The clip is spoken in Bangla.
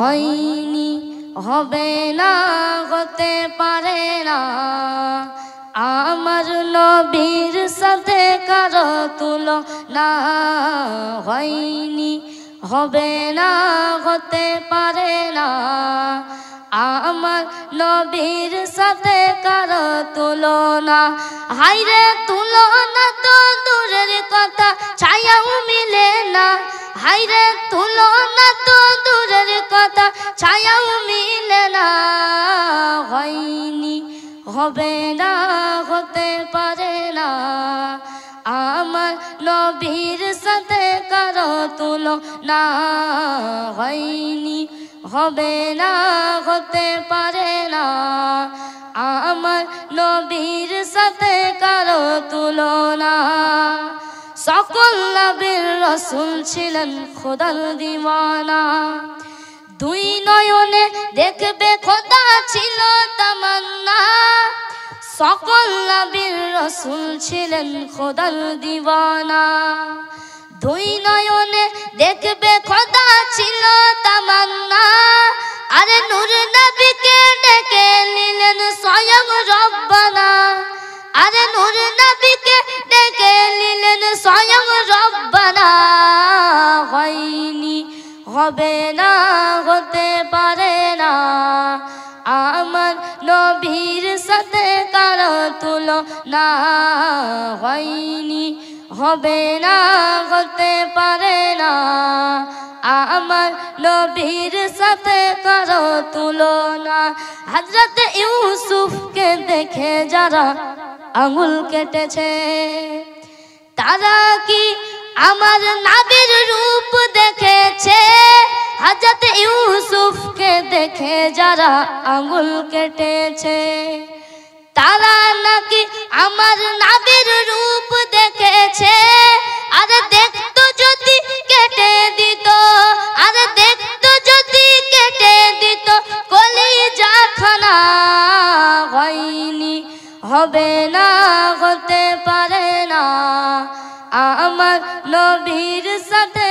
হয়নি, হবে না, হতে পারে না আমার নবীর সাথে কারো তুলনা। হয়নি, হবে না, হতে পারে না আমার নবীর সাথে কারো তুলনা। হায়রে তুলনা তো দূরের কথা, ছায়াও মিলে না। হায়রে তুলনা তো দূরের কথা, ছায়াও মিলে না। হয়নি, হবে না, হতে পারে না আমার নবীর সাথে কারো তুলনা। হয়নি, হবে না, হতে পারে না আমার নবীর সাথে কারো তুলনা। সকল নবীর রাসূল ছিলেন খোদার দিওয়ানা। দুই নয়নে দেখবে খোদা ছিল তামান্না। সকল নবীর রাসূল ছিলেন খোদার দিওয়ানা। দুই নয়নে দেখবে খোদা ছিল তামান্না। আরে নূর নবীকে ডেকে নিলেন স্বয়ং রব্বানা। আরে নূর নবীকে ডেকে নিলেন স্বয়ং রব্বানা। হয়নি, হবে না, হতে পারে না আমার নবীর সাথে কারো তুলনা। হয়নি, হবে না, হতে পারে না আমার নবীর সাথে কারো তুলনা। হযরত ইউসুফকে দেখে যারা আঙুল কেটেছে, তারা কি আমার নবীর রূপ দেখেছে? হযরত ইউসুফকে দেখে যারা আঙুল কেটেছে, তারা নাকি আমার নবীর রূপ দেখেছে? আরে দেখতো যদি কেটে দিত, আরে দেখতো যদি কেটে দিত কলিজা খানা। হয়নি, হবে না, হতে পারে না আমার নবীর সাথে